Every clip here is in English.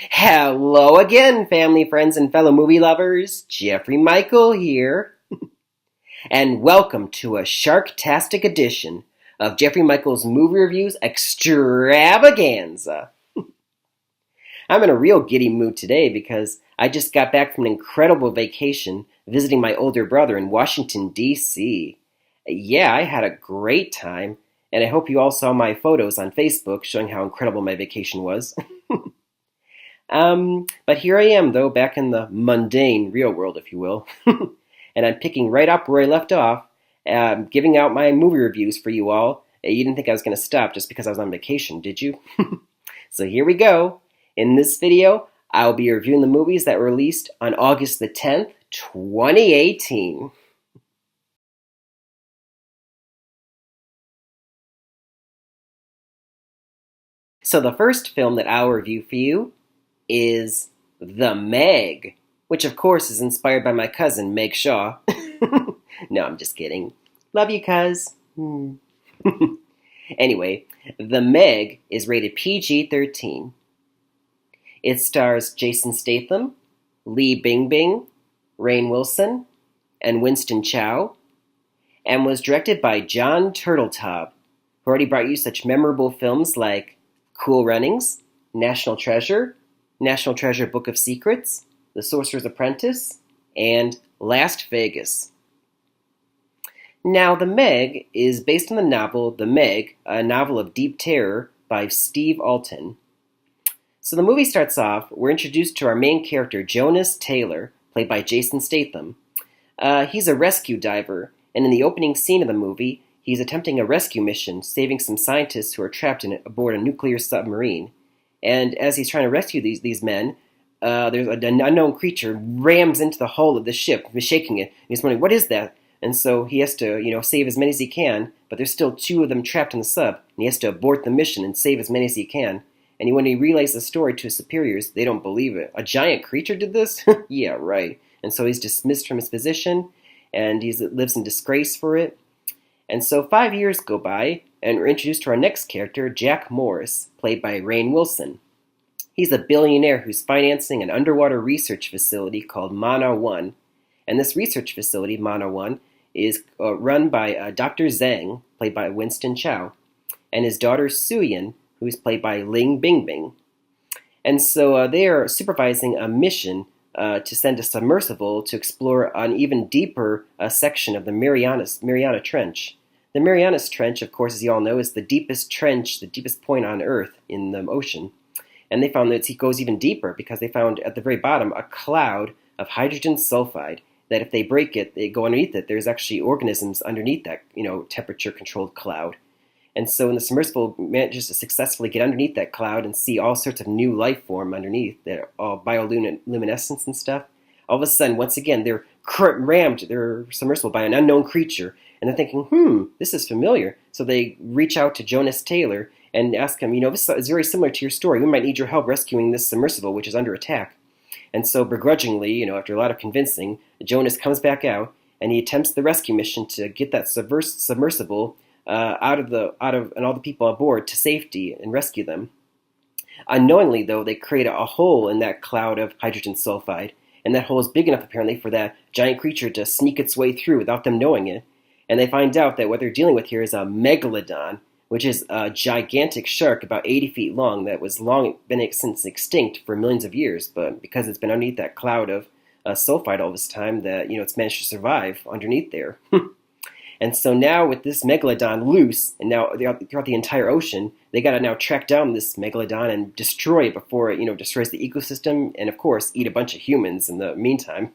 Hello again, family, friends, and fellow movie lovers. Jeffrey Michael here, and welcome to a Sharktastic edition of Jeffrey Michael's Movie Reviews Extravaganza. I'm in a real giddy mood today because I just got back from an incredible vacation visiting my older brother in Washington, D.C. Yeah, I had a great time, and I hope you all saw my photos on Facebook showing how incredible my vacation was. But here I am, though, back in the mundane real world, if you will. And I'm picking right up where I left off, giving out my movie reviews for you all. You didn't think I was going to stop just because I was on vacation, did you? So here we go. In this video, I'll be reviewing the movies that were released on August the 10th, 2018. So the first film that I'll review for you is The Meg, which of course is inspired by my cousin, Meg Shaw. No, I'm just kidding. Love you, cuz. Anyway, The Meg is rated PG-13. It stars Jason Statham, Lee Bingbing, Rainn Wilson, and Winston Chow, and was directed by John Turteltaub, who already brought you such memorable films like Cool Runnings, National Treasure, Book of Secrets, The Sorcerer's Apprentice, and Las Vegas. Now, The Meg is based on the novel The Meg, a novel of deep terror by Steve Alten. So the movie starts off, we're introduced to our main character, Jonas Taylor, played by Jason Statham. He's a rescue diver, and in the opening scene of the movie, he's attempting a rescue mission, saving some scientists who are trapped aboard a nuclear submarine. And as he's trying to rescue these men, there's an unknown creature rams into the hull of the ship, shaking it. And he's wondering, what is that? And so he has to, save as many as he can, but there's still two of them trapped in the sub, and he has to abort the mission and save as many as he can. And when he relays the story to his superiors, they don't believe it. A giant creature did this? Yeah, right. And so he's dismissed from his position, and he lives in disgrace for it. And so 5 years go by, and we're introduced to our next character, Jack Morris, played by Rainn Wilson. He's a billionaire who's financing an underwater research facility called Mana One. And this research facility, Mana One, is run by Dr. Zhang, played by Winston Chow, and his daughter Suyin, who's played by Ling Bingbing. And so they are supervising a mission to send a submersible to explore an even deeper section of the Mariana Trench. The Marianas Trench, of course, as you all know, is the deepest trench, the deepest point on Earth in the ocean. And they found that it goes even deeper because they found at the very bottom a cloud of hydrogen sulfide that if they break it, they go underneath it. There's actually organisms underneath that, temperature-controlled cloud. And so when the submersible manages to successfully get underneath that cloud and see all sorts of new life form underneath, that are all bioluminescence and stuff, all of a sudden, once again, they're rammed, they're submersible by an unknown creature. And they're thinking, this is familiar. So they reach out to Jonas Taylor and ask him, this is very similar to your story. We might need your help rescuing this submersible, which is under attack. And so begrudgingly, after a lot of convincing, Jonas comes back out and he attempts the rescue mission to get that submersible out of and all the people aboard to safety and rescue them. Unknowingly, though, they create a hole in that cloud of hydrogen sulfide, and that hole is big enough apparently for that giant creature to sneak its way through without them knowing it. And they find out that what they're dealing with here is a megalodon, which is a gigantic shark about 80 feet long that was long been since extinct for millions of years, but because it's been underneath that cloud of sulfide all this time, that it's managed to survive underneath there. And so now with this megalodon loose, and now throughout the entire ocean, they got to now track down this megalodon and destroy it before it destroys the ecosystem, and of course eat a bunch of humans in the meantime.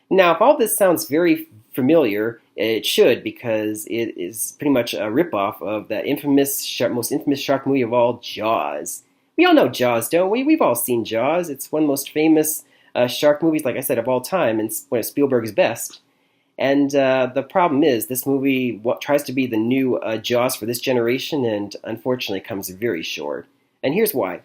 Now, if all this sounds very familiar, it should, because it is pretty much a ripoff of that most infamous shark movie of all, Jaws. We all know Jaws, don't we? We've all seen Jaws. It's one of the most famous shark movies, like I said, of all time, and one of Spielberg's best. And the problem is, this movie tries to be the new Jaws for this generation, and unfortunately comes very short. And here's why.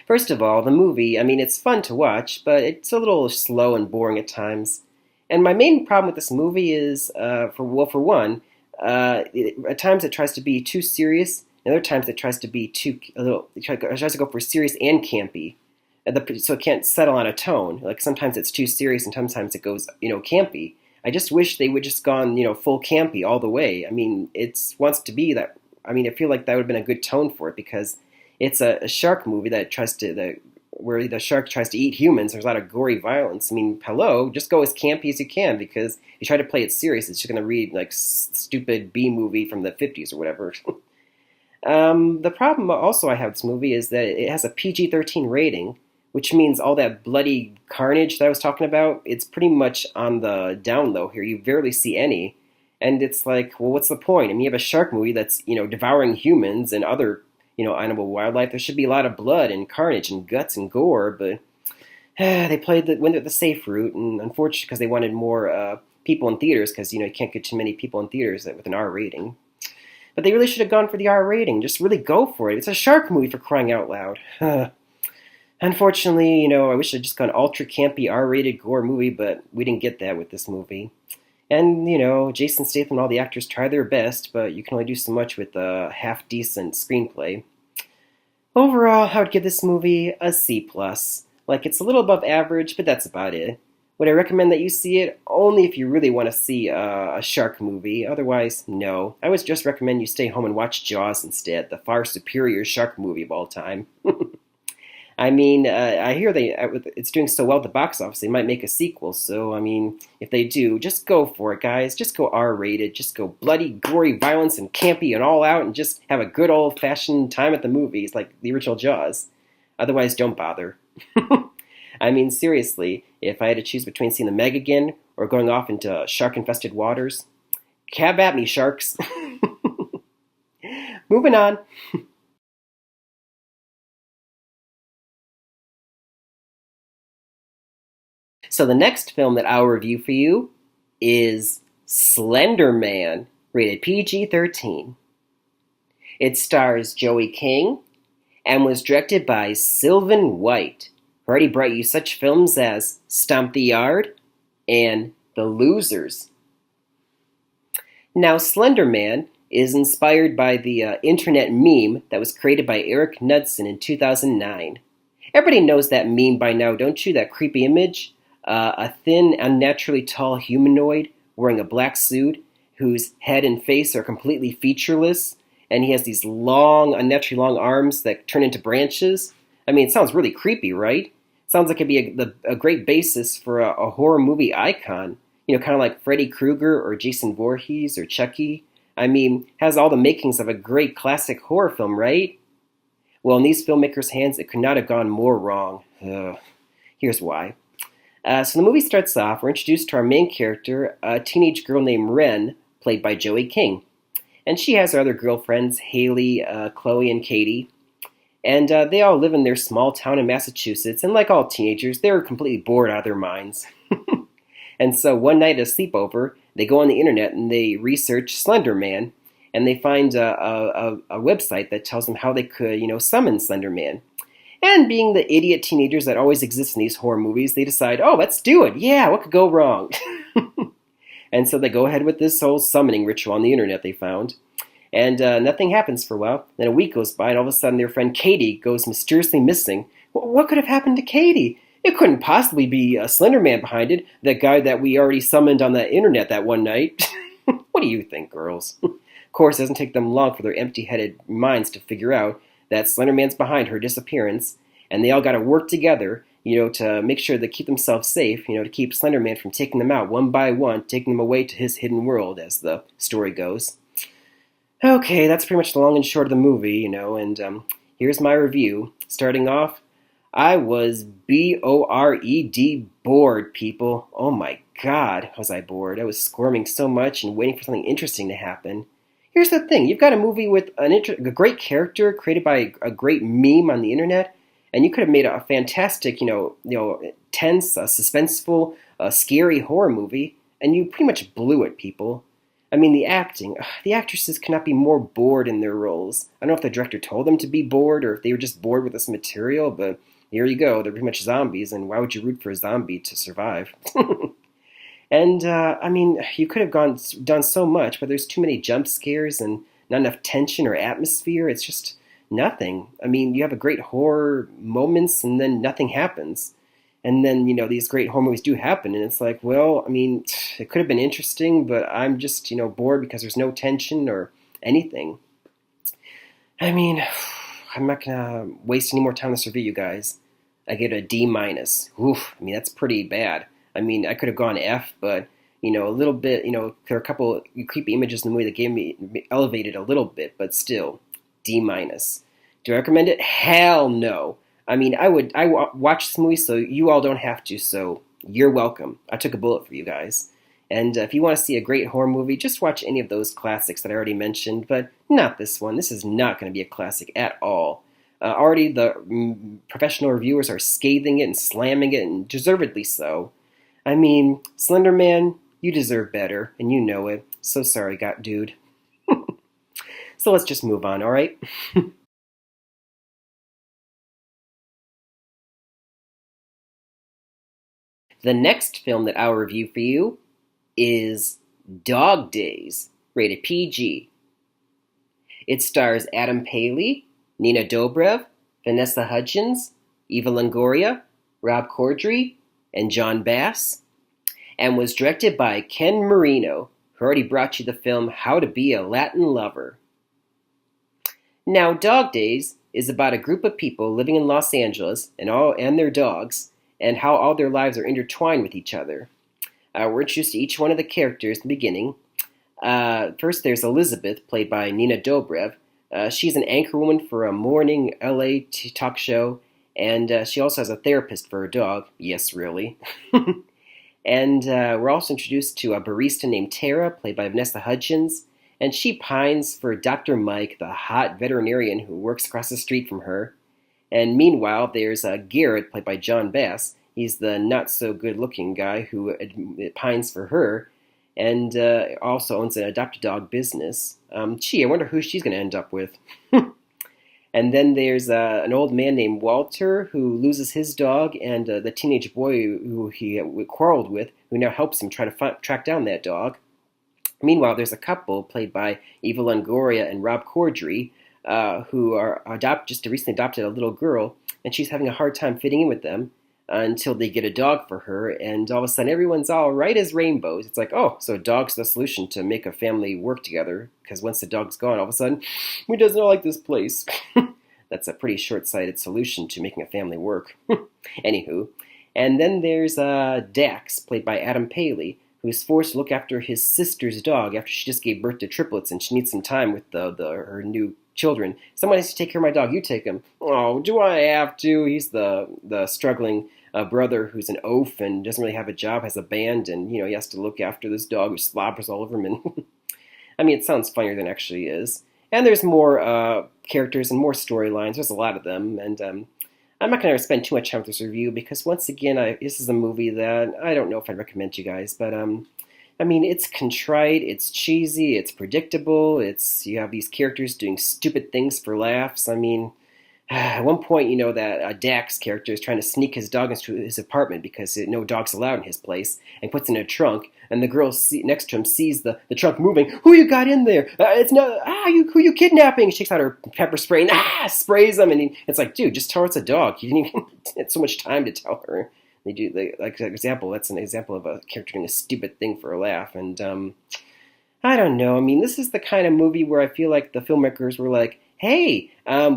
First of all, the movie, it's fun to watch, but it's a little slow and boring at times. And my main problem with this movie is, at times it tries to be too serious And other times it tries to be it tries to go for serious and campy. So it can't settle on a tone. Like sometimes it's too serious and sometimes it goes, campy. I just wish they would just gone, full campy all the way. I mean, it wants to be that. I mean, I feel like that would have been a good tone for it because it's a shark movie that where the shark tries to eat humans. There's a lot of gory violence. I mean, hello, just go as campy as you can because if you try to play it serious, it's just going to read like stupid B movie from the 50s or whatever. The problem also I have with this movie is that it has a PG-13 rating, which means all that bloody carnage that I was talking about, it's pretty much on the down low here. You barely see any. And it's like, well, what's the point? I mean, you have a shark movie that's, devouring humans and other, animal wildlife. There should be a lot of blood and carnage and guts and gore, but they went the safe route, and unfortunately, because they wanted more people in theaters, because, you can't get too many people in theaters with an R rating. But they really should have gone for the R rating. Just really go for it. It's a shark movie, for crying out loud. Unfortunately, I wish I'd just gone ultra campy R-rated gore movie, but we didn't get that with this movie. And, Jason Statham and all the actors try their best, but you can only do so much with a half-decent screenplay. Overall, I would give this movie a C+. Like, it's a little above average, but that's about it. Would I recommend that you see it? Only if you really want to see a shark movie. Otherwise, no. I would just recommend you stay home and watch Jaws instead, the far superior shark movie of all time. I mean, I hear it's doing so well at the box office, they might make a sequel. So, I mean, if they do, just go for it, guys. Just go R-rated. Just go bloody, gory violence and campy and all out and just have a good old-fashioned time at the movies like the original Jaws. Otherwise, don't bother. I mean, seriously, if I had to choose between seeing the Meg again or going off into shark-infested waters, have at me, sharks. Moving on. So the next film that I'll review for you is Slender Man, rated PG-13. It stars Joey King and was directed by Sylvan White, who already brought you such films as Stomp the Yard and The Losers. Now, Slender Man is inspired by the internet meme that was created by Eric Knudsen in 2009. Everybody knows that meme by now, don't you? That creepy image? A thin, unnaturally tall humanoid wearing a black suit whose head and face are completely featureless, and he has these long, unnaturally long arms that turn into branches. I mean, it sounds really creepy, right? Sounds like it'd be a great basis for a horror movie icon. Kind of like Freddy Krueger or Jason Voorhees or Chucky. I mean, has all the makings of a great classic horror film, right? Well, in these filmmakers' hands, it could not have gone more wrong. Here's why. So the movie starts off, we're introduced to our main character, a teenage girl named Ren, played by Joey King. And she has her other girlfriends, Haley, Chloe, and Katie. And they all live in their small town in Massachusetts, and like all teenagers, they're completely bored out of their minds. And so one night at a sleepover, they go on the internet and they research Slender Man, and they find a website that tells them how they could, summon Slender Man. And being the idiot teenagers that always exist in these horror movies, they decide, oh, let's do it. Yeah, what could go wrong? And so they go ahead with this whole summoning ritual on the internet they found. And nothing happens for a while. Then a week goes by, and all of a sudden their friend Katie goes mysteriously missing. What could have happened to Katie? It couldn't possibly be a Slender Man behind it, that guy that we already summoned on the internet that one night. What do you think, girls? Of course, it doesn't take them long for their empty-headed minds to figure out that Slender Man's behind her disappearance, and they all got to work together, to make sure they keep themselves safe, to keep Slender Man from taking them out one by one, taking them away to his hidden world, as the story goes. Okay, that's pretty much the long and short of the movie, and here's my review. Starting off, I was B-O-R-E-D bored, people. Oh my god, was I bored. I was squirming so much and waiting for something interesting to happen. Here's the thing, you've got a movie with a great character created by a great meme on the internet, and you could have made a fantastic, tense, suspenseful, scary horror movie, and you pretty much blew it, people. I mean, the acting, the actresses cannot be more bored in their roles. I don't know if the director told them to be bored or if they were just bored with this material, but here you go, they're pretty much zombies, and why would you root for a zombie to survive? And, I mean, you could have done so much, but there's too many jump scares and not enough tension or atmosphere. It's just nothing. I mean, you have a great horror moments and then nothing happens. And then, these great horror movies do happen, and it's like, well, I mean, it could have been interesting, but I'm just, bored because there's no tension or anything. I mean, I'm not gonna waste any more time on this review, you guys. I get a D minus. Oof, I mean, that's pretty bad. I mean, I could have gone F, but a little bit, there are a couple creepy images in the movie that gave me elevated a little bit, but still, D minus. Do I recommend it? Hell no. I mean, watch this movie so you all don't have to, so you're welcome. I took a bullet for you guys. And if you want to see a great horror movie, just watch any of those classics that I already mentioned, but not this one. This is not going to be a classic at all. Already the professional reviewers are scathing it and slamming it, and deservedly so. I mean, Slender Man, you deserve better, and you know it. So sorry, dude. So let's just move on, alright? The next film that I'll review for you is Dog Days, rated PG. It stars Adam Paley, Nina Dobrev, Vanessa Hudgens, Eva Longoria, Rob Corddry, and John Bass, and was directed by Ken Marino, who already brought you the film How to Be a Latin Lover. Now, Dog Days is about a group of people living in Los Angeles and their dogs, and how all their lives are intertwined with each other. We're introduced to each one of the characters in the beginning. First, there's Elizabeth, played by Nina Dobrev. She's an anchorwoman for a morning LA talk show, and she also has a therapist for her dog. Yes, really. And we're also introduced to a barista named Tara, played by Vanessa Hudgens, and she pines for Dr. Mike, the hot veterinarian who works across the street from her. And meanwhile, there's Garrett, played by John Bass. He's the not-so-good-looking guy who pines for her, and also owns an adopt a dog business. I wonder who she's going to end up with. And then there's an old man named Walter who loses his dog, and the teenage boy who he quarreled with, who now helps him try to track down that dog. Meanwhile, there's a couple played by Eva Longoria and Rob Corddry, who are just recently adopted a little girl, and she's having a hard time fitting in with them until they get a dog for her, and all of a sudden everyone's all right as rainbows. It's like, oh, so a dog's the solution to make a family work together, because once the dog's gone, all of a sudden, we does not like this place. That's a pretty short-sighted solution to making a family work. Anywho. And then there's Dax, played by Adam Paley, who's forced to look after his sister's dog after she just gave birth to triplets, and she needs some time with her new children. Someone has to take care of my dog. You take him. Oh, do I have to? He's the struggling brother who's an oaf and doesn't really have a job, has a band, and he has to look after this dog who slobbers all over him. And I mean, it sounds funnier than it actually is. And there's more characters and more storylines. There's a lot of them, and I'm not going to spend too much time with this review because once again, this is a movie that I don't know if I'd recommend to you guys, but I mean, it's contrite, it's cheesy, it's predictable, you have these characters doing stupid things for laughs. I mean, at one point, that Dax character is trying to sneak his dog into his apartment because no dog's allowed in his place, and puts it in a trunk, and the girl next to him sees the trunk moving. Who you got in there? It's not, who you kidnapping? She takes out her pepper spray and sprays them, and it's like, dude, just tell her it's a dog. You didn't even had so much time to tell her. That's an example of a character doing a stupid thing for a laugh, and I don't know. I mean, this is the kind of movie where I feel like the filmmakers were like, hey,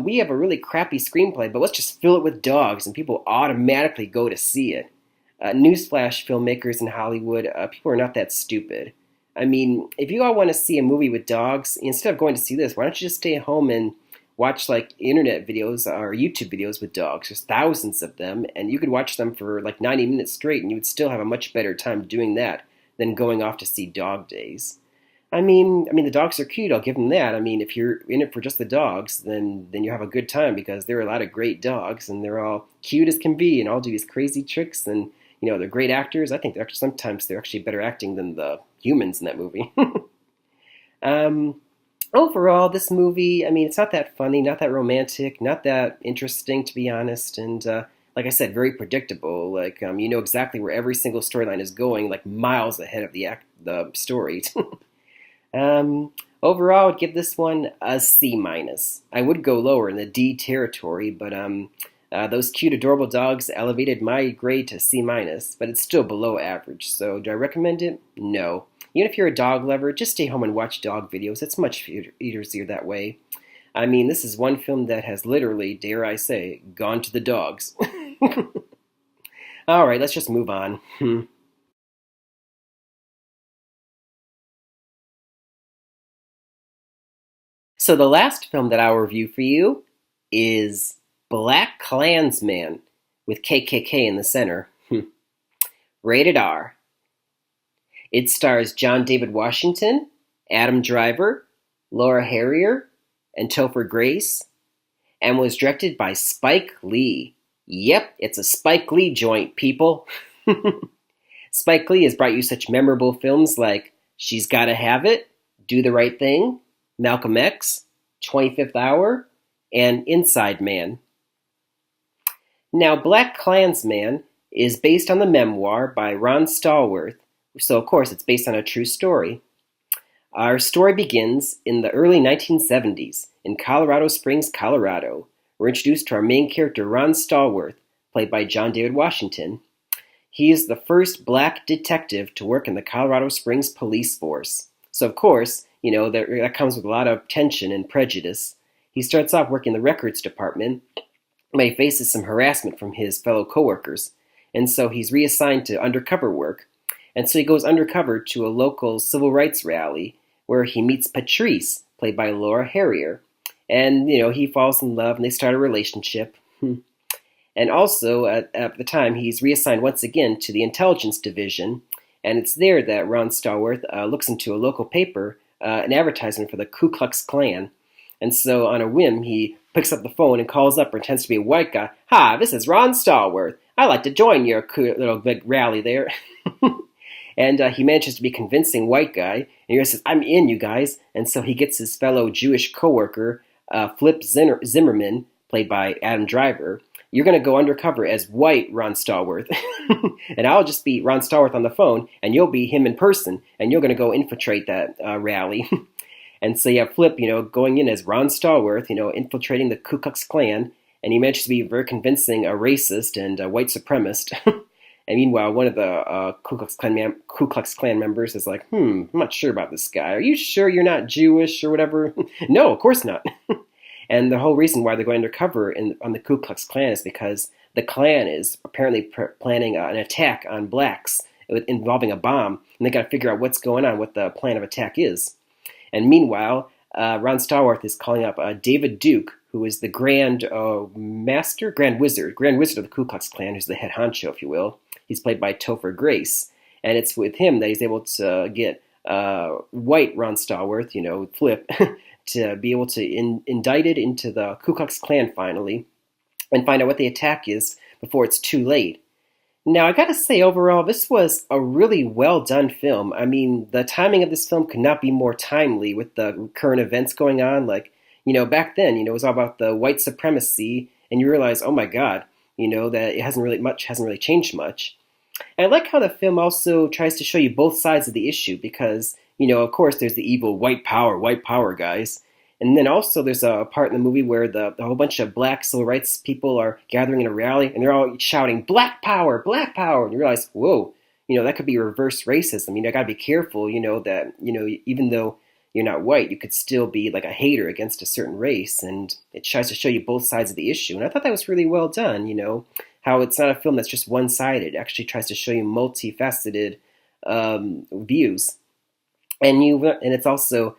we have a really crappy screenplay, but let's just fill it with dogs, and people automatically go to see it. Newsflash, filmmakers in Hollywood, people are not that stupid. I mean, if you all want to see a movie with dogs, instead of going to see this, why don't you just stay at home and watch like internet videos or YouTube videos with dogs? There's thousands of them, and you could watch them for like 90 minutes straight, and you would still have a much better time doing that than going off to see Dog Days. I mean, the dogs are cute. I'll give them that. I mean, if you're in it for just the dogs, then you have a good time because there are a lot of great dogs, and they're all cute as can be, and all do these crazy tricks, and they're great actors. I think sometimes they're actually better acting than the humans in that movie. Overall, this movie, I mean, it's not that funny, not that romantic, not that interesting, to be honest, and like I said, very predictable. Like, you know exactly where every single storyline is going, like miles ahead of the story. Overall, I'd give this one a C minus. I would go lower in the D territory, but those cute, adorable dogs elevated my grade to C minus, but it's still below average. So do I recommend it? No. Even if you're a dog lover, just stay home and watch dog videos. It's much easier that way. I mean, this is one film that has literally, dare I say, gone to the dogs. All right, let's just move on. So the last film that I'll review for you is BlacKkKlansman with KKK in the center. Rated R. It stars John David Washington, Adam Driver, Laura Harrier, and Topher Grace, and was directed by Spike Lee. Yep, it's a Spike Lee joint, people. Spike Lee has brought you such memorable films like She's Gotta Have It, Do the Right Thing, Malcolm X, 25th Hour, and Inside Man. Now, BlacKkKlansman is based on the memoir by Ron Stallworth, so of course it's based on a true story. Our story begins in the early 1970s in Colorado Springs, Colorado. We're introduced to our main character, Ron Stallworth, played by John David Washington. He is the first black detective to work in the Colorado Springs police force. So of course, that comes with a lot of tension and prejudice. He starts off working in the records department, but he faces some harassment from his fellow coworkers. And so he's reassigned to undercover work. And so he goes undercover to a local civil rights rally where he meets Patrice, played by Laura Harrier. And, he falls in love and they start a relationship. And also, at the time, he's reassigned once again to the intelligence division. And it's there that Ron Stallworth looks into a local paper, an advertisement for the Ku Klux Klan. And so on a whim, he picks up the phone and calls up, pretends to be a white guy. Hi, this is Ron Stallworth. I'd like to join your little big rally there. And he manages to be a convincing white guy. And he says, I'm in, you guys. And so he gets his fellow Jewish coworker, Flip Zimmerman, played by Adam Driver. You're going to go undercover as white Ron Stallworth. And I'll just be Ron Stallworth on the phone, and you'll be him in person. And you're going to go infiltrate that rally. And so you have Flip, going in as Ron Stallworth, infiltrating the Ku Klux Klan. And he manages to be very convincing a racist and a white supremacist. And meanwhile, one of the Ku Klux Klan members is like, I'm not sure about this guy. Are you sure you're not Jewish or whatever? No, of course not. And the whole reason why they're going undercover on the Ku Klux Klan is because the Klan is apparently planning an attack on blacks involving a bomb. And they got to figure out what's going on, what the plan of attack is. And meanwhile, Ron Stallworth is calling up David Duke, who is the Grand Wizard of the Ku Klux Klan, who's the head honcho, if you will. He's played by Topher Grace. And it's with him that he's able to get white Ron Stallworth, Flip, to be able to indict it into the Ku Klux Klan finally and find out what the attack is before it's too late. Now, I gotta say, overall, this was a really well-done film. I mean, the timing of this film could not be more timely with the current events going on. Like, back then, it was all about the white supremacy, and you realize, oh my God, that it hasn't really changed much. And I like how the film also tries to show you both sides of the issue because, of course, there's the evil white power guys. And then also there's a part in the movie where the whole bunch of black civil rights people are gathering in a rally and they're all shouting, black power, black power. And you realize, whoa, that could be reverse racism. I got to be careful, that, even though you're not white, you could still be like a hater against a certain race. And it tries to show you both sides of the issue. And I thought that was really well done, how it's not a film that's just one-sided. It actually tries to show you multifaceted views. And it's also,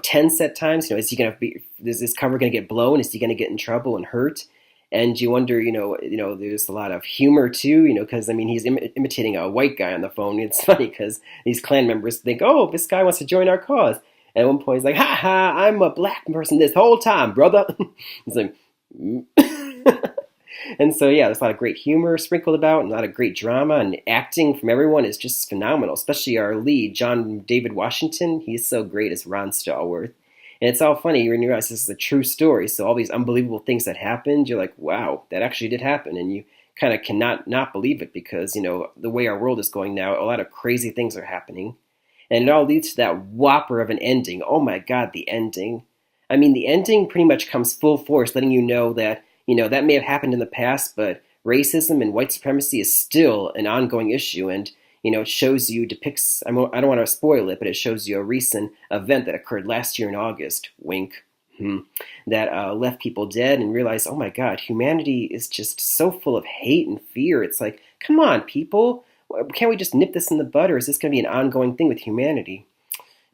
tense at times. Is this cover going to get blown? Is he going to get in trouble and hurt? And you wonder, there's a lot of humor too, because he's imitating a white guy on the phone. It's funny because these Klan members think, oh, this guy wants to join our cause. And at one point he's like, ha ha, I'm a black person this whole time, brother. He's like, And so, yeah, there's a lot of great humor sprinkled about and a lot of great drama, and acting from everyone is just phenomenal, especially our lead, John David Washington. He's so great as Ron Stallworth. And it's all funny when you realize this is a true story. So all these unbelievable things that happened, you're like, wow, that actually did happen. And you kind of cannot not believe it because, the way our world is going now, a lot of crazy things are happening. And it all leads to that whopper of an ending. Oh my God, the ending. I mean, the ending pretty much comes full force, letting you know that, that may have happened in the past, but racism and white supremacy is still an ongoing issue. And, it shows you, depicts, I don't want to spoil it, but it shows you a recent event that occurred last year in August, wink, that left people dead and realized, oh my God, humanity is just so full of hate and fear. It's like, come on, people. Can't we just nip this in the bud, or is this going to be an ongoing thing with humanity?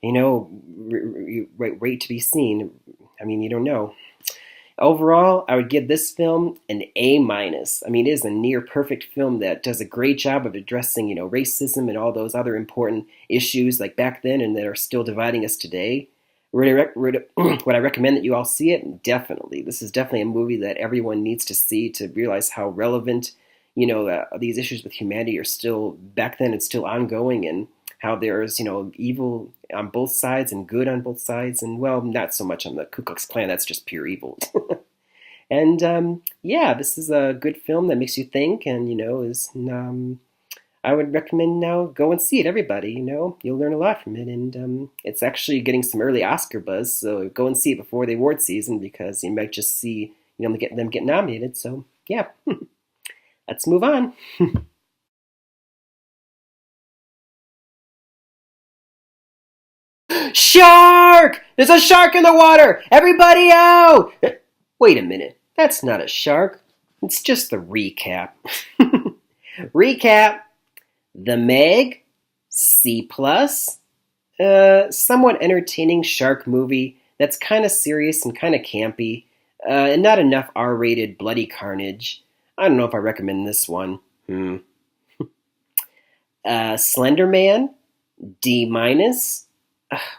Wait to be seen. I mean, you don't know. Overall, I would give this film an A minus. I mean, it is a near perfect film that does a great job of addressing, racism and all those other important issues like back then and that are still dividing us today. Would I recommend that you all see it? Definitely. This is definitely a movie that everyone needs to see to realize how relevant, these issues with humanity are still back then and still ongoing, and how there's, evil on both sides and good on both sides, and, well, not so much on the Ku Klux Klan. That's just pure evil. And, yeah, this is a good film that makes you think, and, I would recommend now go and see it, everybody. You'll learn a lot from it, and it's actually getting some early Oscar buzz, so go and see it before the award season, because you might just see, them get nominated. So, yeah, let's move on. Shark! There's a shark in the water! Everybody out! Wait a minute. That's not a shark. It's just the recap. Recap. The Meg, C+, somewhat entertaining shark movie that's kind of serious and kind of campy, and not enough R-rated bloody carnage. I don't know if I recommend this one. Slender Man, D-,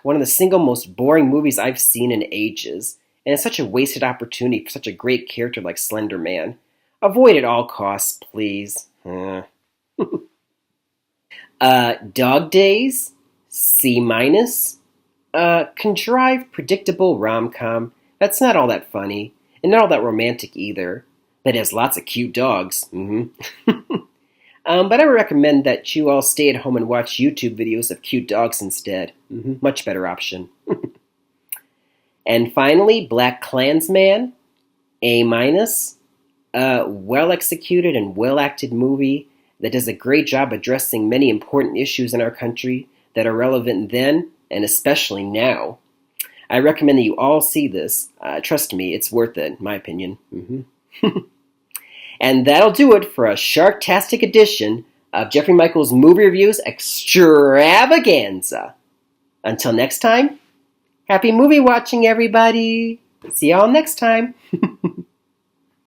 one of the single most boring movies I've seen in ages, and it's such a wasted opportunity for such a great character like Slender Man. Avoid at all costs, please. Dog Days, C-, contrived, predictable rom-com that's not all that funny, and not all that romantic either, but has lots of cute dogs. But I would recommend that you all stay at home and watch YouTube videos of cute dogs instead. Much better option. And finally, BlacKkKlansman, A-, well-executed and well-acted movie that does a great job addressing many important issues in our country that are relevant then and especially now. I recommend that you all see this. Trust me, it's worth it, in my opinion. And that'll do it for a Sharktastic edition of Jeffrey Michaels Movie Reviews Extravaganza. Until next time, happy movie watching, everybody. See y'all next time.